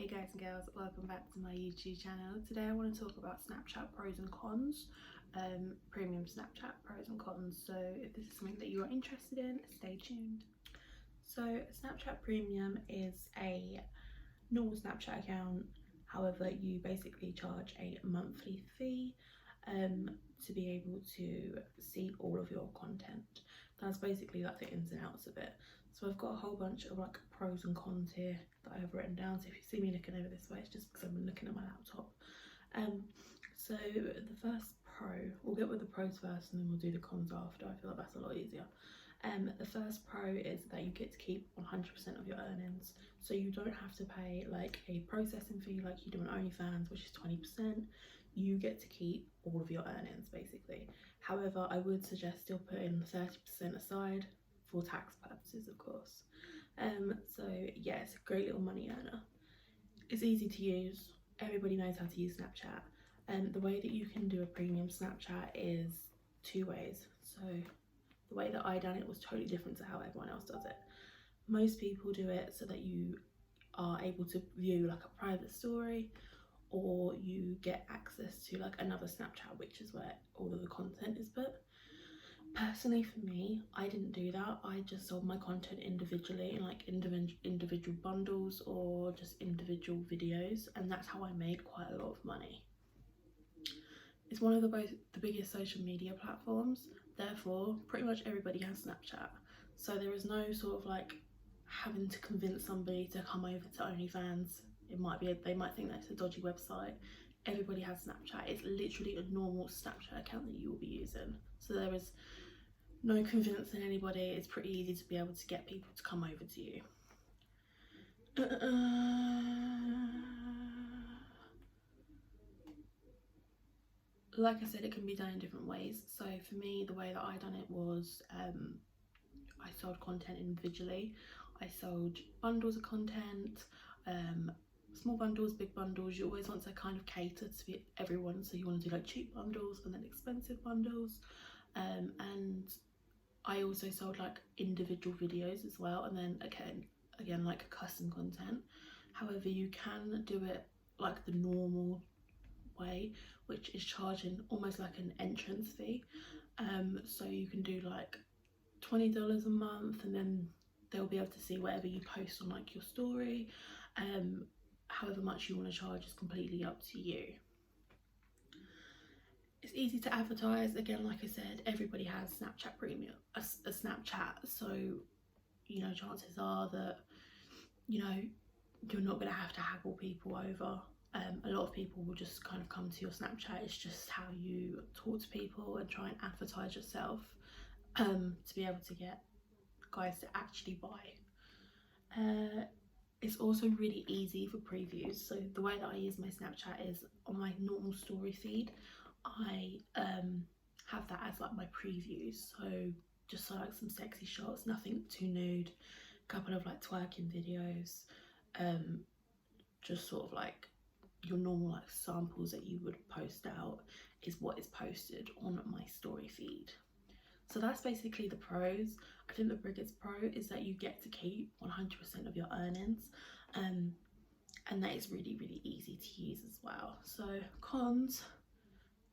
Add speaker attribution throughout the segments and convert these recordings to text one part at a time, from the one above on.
Speaker 1: Hey guys and girls, welcome back to my YouTube channel. Today I want to talk about Snapchat pros and cons, premium Snapchat pros and cons. So if this is something that you are interested in, stay tuned. So Snapchat Premium is a normal Snapchat account, however you basically charge a monthly fee to be able to see all of your content. That's basically like the ins and outs of it. So I've got a whole bunch of like pros and cons here that I have written down. So if you see me looking over this way, it's just because I'm looking at my laptop. So the first pro, we'll get with the pros first and then we'll do the cons after. I feel like that's a lot easier. The first pro is that you get to keep 100% of your earnings. So you don't have to pay like a processing fee like you do on OnlyFans, which is 20%. You get to keep all of your earnings basically. However, I would suggest still putting 30% aside for tax purposes, of course. So yeah, it's a great little money earner. It's easy to use. Everybody knows how to use Snapchat. And the way that you can do a premium Snapchat is two ways. So the way that I done it was totally different to how everyone else does it. Most people do it so that you are able to view like a private story, or you get access to like another Snapchat, which is where all of the content is put. Personally for me, I didn't do that. I just sold my content individually in like individual bundles or just individual videos, and that's how I made quite a lot of money. It's one of the biggest social media platforms, therefore pretty much everybody has Snapchat. So there is no sort of like having to convince somebody to come over to OnlyFans. They might think that's a dodgy website. Everybody has Snapchat. It's literally a normal Snapchat account that you will be using. So there is no convincing anybody. It's pretty easy to be able to get people to come over to you. Like I said, it can be done in different ways. So for me, the way that I done it was I sold content individually. I sold bundles of content, small bundles, big bundles. You always want to kind of cater to everyone, so you want to do like cheap bundles and then expensive bundles, and I also sold like individual videos as well, and then again like custom content. However, you can do it like the normal way, which is charging almost like an entrance fee. So you can do like $20 a month, and then they'll be able to see whatever you post on like your story. However much you want to charge is completely up to you. It's easy to advertise. Again, like I said, everybody has Snapchat Premium, a Snapchat, so you know, chances are that you know you're not going to have to haggle people over. A lot of people will just kind of come to your Snapchat. It's just how you talk to people and try and advertise yourself to be able to get guys to actually buy. It's also really easy for previews. So the way that I use my Snapchat is on my normal story feed. I have that as like my previews. So just like some sexy shots, nothing too nude, a couple of like twerking videos, just sort of like your normal like samples that you would post out is what is posted on my story feed. So that's basically the pros. I think the biggest pro is that you get to keep 100% of your earnings, and that is really, really easy to use as well. So cons,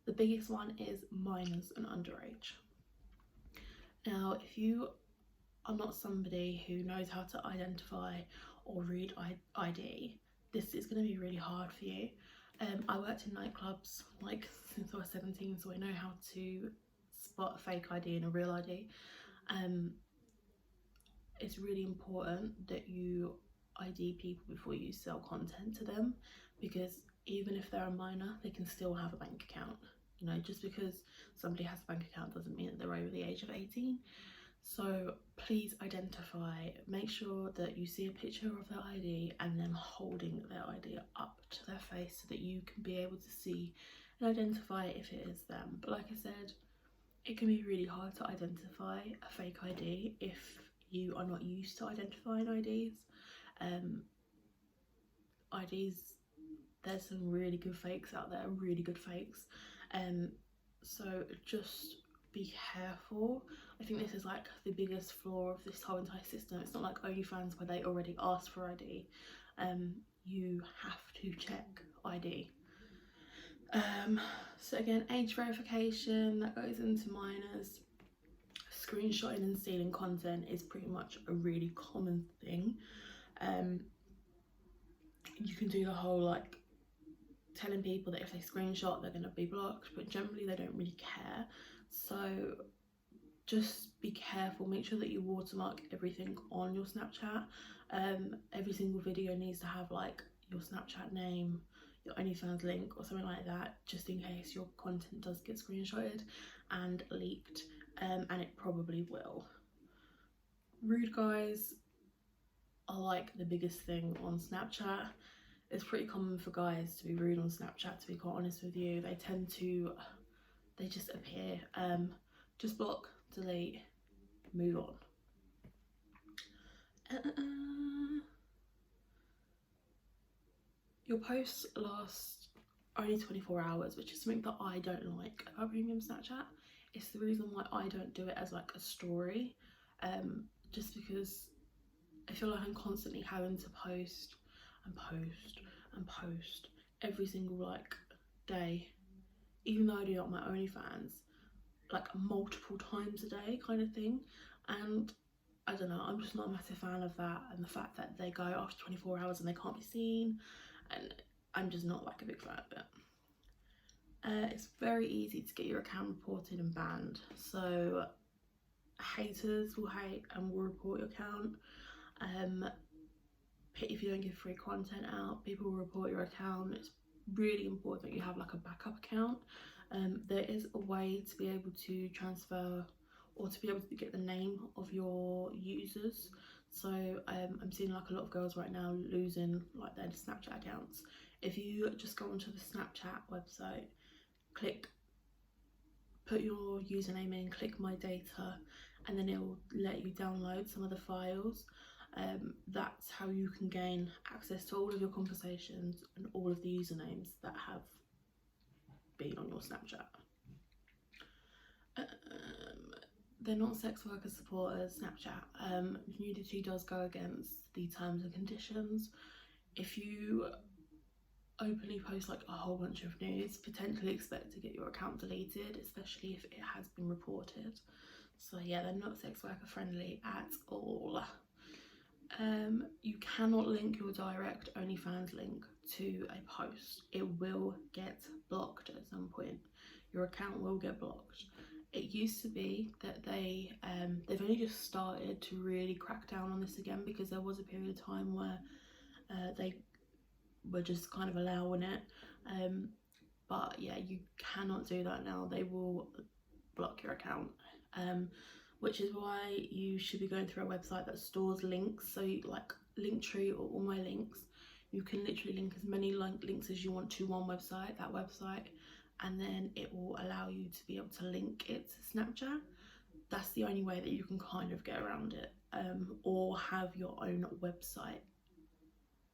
Speaker 1: the biggest one is minors and underage. Now, if you are not somebody who knows how to identify or read ID, this is going to be really hard for you. I worked in nightclubs like since I was 17, so I know how to spot a fake ID and a real ID. It's really important that you ID people before you sell content to them, because even if they're a minor, they can still have a bank account. You know, just because somebody has a bank account doesn't mean that they're over the age of 18. So please identify, make sure that you see a picture of their ID and them holding their ID up to their face so that you can be able to see and identify if it is them. But like I said, it can be really hard to identify a fake ID if you are not used to identifying IDs. There's some really good fakes out there, really good fakes. So just be careful. I think this is like the biggest flaw of this whole entire system. It's not like OnlyFans where they already ask for ID. you have to check ID. So again, age verification, that goes into minors. Screenshotting and stealing content is pretty much a really common thing. You can do the whole like telling people that if they screenshot they're going to be blocked, but generally they don't really care. So just be careful, make sure that you watermark everything on your Snapchat. Every single video needs to have like your Snapchat name, your OnlyFans link or something like that, just in case your content does get screenshotted and leaked, and it probably will. Rude guys are like the biggest thing on Snapchat. It's pretty common for guys to be rude on Snapchat, to be quite honest with you. They just appear. Just block, delete, move on. Your posts last only 24 hours, which is something that I don't like about premium Snapchat. It's the reason why I don't do it as like a story, just because I feel like I'm constantly having to post and post and post every single like day, even though I do it on my OnlyFans like multiple times a day kind of thing. And I don't know, I'm just not a massive fan of that, and the fact that they go after 24 hours and they can't be seen, and I'm just not like a big fan of it. It's very easy to get your account reported and banned, so haters will hate and will report your account. If you don't give free content out, people will report your account. It's really important that you have like a backup account. There is a way to be able to transfer or to be able to get the name of your users. So I'm seeing like a lot of girls right now losing like their Snapchat accounts. If you just go onto the Snapchat website, put your username in, click my data, and then it will let you download some of the files. That's how you can gain access to all of your conversations and all of the usernames that have been on your Snapchat. They're not sex worker supporters, Snapchat. Nudity does go against the terms and conditions. If you openly post like a whole bunch of nudes, potentially expect to get your account deleted, especially if it has been reported. So yeah, they're not sex worker friendly at all. You cannot link your direct OnlyFans link to a post. It will get blocked at some point. Your account will get blocked. It used to be that they've only just started to really crack down on this again, because there was a period of time where they were just kind of allowing it. But yeah, you cannot do that now. They will block your account. Which is why you should be going through a website that stores links. So like Linktree or All My Links, you can literally link as many links as you want to one website, that website, and then it will allow you to be able to link it to Snapchat. That's the only way that you can kind of get around it, or have your own website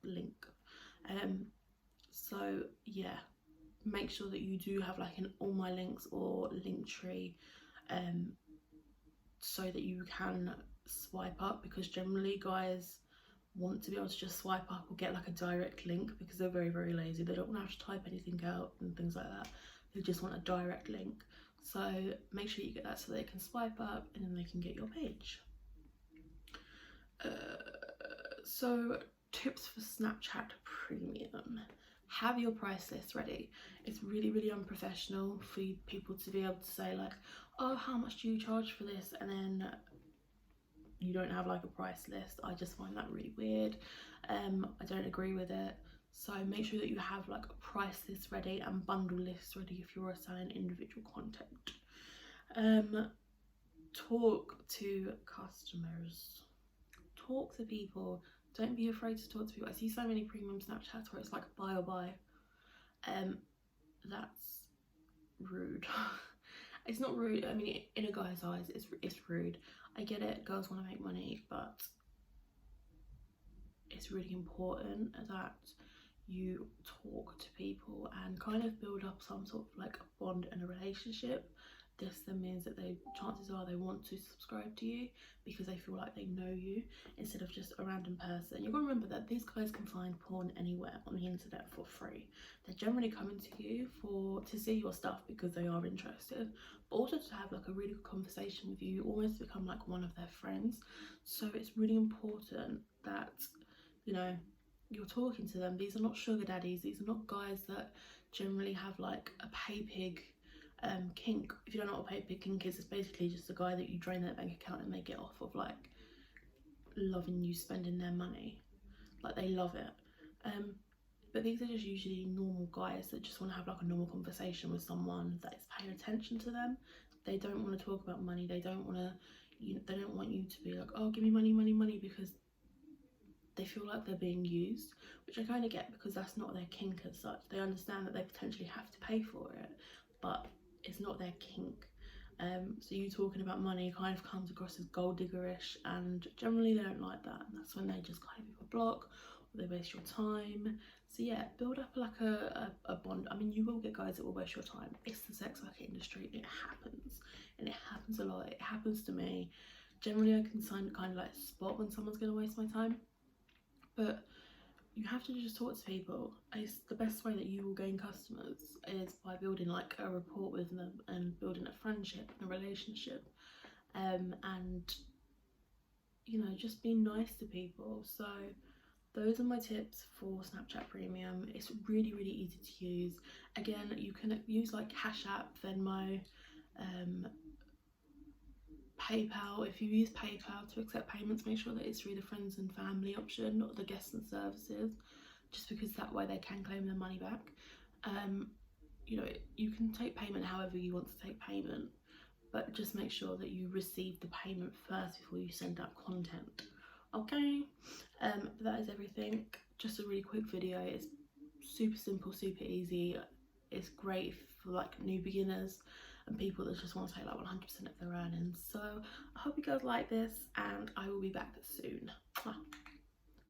Speaker 1: link. So yeah, make sure that you do have like an All My Links or Linktree, so that you can swipe up, because generally guys want to be able to just swipe up or get like a direct link, because they're very, very lazy. They don't want to have to type anything out and things like that. They just want a direct link. So make sure you get that so they can swipe up and then they can get your page. So tips for Snapchat Premium. Have your price list ready. It's really, really unprofessional for people to be able to say like, oh, how much do you charge for this? And then you don't have like a price list. I just find that really weird. I don't agree with it. So make sure that you have like a price list ready and bundle lists ready if you're selling individual content. Talk to customers. Talk to people. Don't be afraid to talk to people. I see so many premium Snapchats where it's like buy or buy. That's rude. It's not rude. I mean, in a guy's eyes, it's rude. I get it. Girls want to make money, but it's really important that you talk to people and kind of build up some sort of like a bond and a relationship. this then means that chances are they want to subscribe to you because they feel like they know you instead of just a random person. You've got to remember that these guys can find porn anywhere on the internet for free. They're generally coming to you to see your stuff because they are interested, but also to have like a really good conversation with you, almost become like one of their friends. So it's really important that, you know, you're talking to them. These are not sugar daddies. These are not guys that generally have like a pay pig kink. If you don't know what a pay pig kink is, it's basically just a guy that you drain their bank account and they get off of like loving you spending their money. Like they love it. But these are just usually normal guys that just want to have like a normal conversation with someone that is paying attention to them. They don't want to talk about money. They don't want to, they don't want you to be like, oh, give me money, money, money, because they feel like they're being used, which I kind of get because that's not their kink as such. They understand that they potentially have to pay for it, but it's not their kink. So you talking about money kind of comes across as gold diggerish, and generally they don't like that, and that's when they just kind of either block or they waste your time. So yeah, build up like a bond. I mean, you will get guys that will waste your time. It's the sex work industry. It happens, and it happens a lot. It happens to me. Generally I can kind of like spot when someone's going to waste my time, but you have to just talk to people. It's the best way that you will gain customers is by building like a rapport with them and building a friendship and a relationship, and you know, just being nice to people. So those are my tips for Snapchat Premium. It's really, really easy to use. Again, you can use like Cash App, Venmo, PayPal. If you use PayPal to accept payments, make sure that it's through the friends and family option, not the guests and services, just because that way they can claim their money back. You know, you can take payment however you want to take payment, but just make sure that you receive the payment first before you send out content. Okay, but that is everything. Just a really quick video. It's super simple, super easy. It's great for like new beginners and people that just want to take like 100% of their earnings. So I hope you guys like this, and I will be back soon.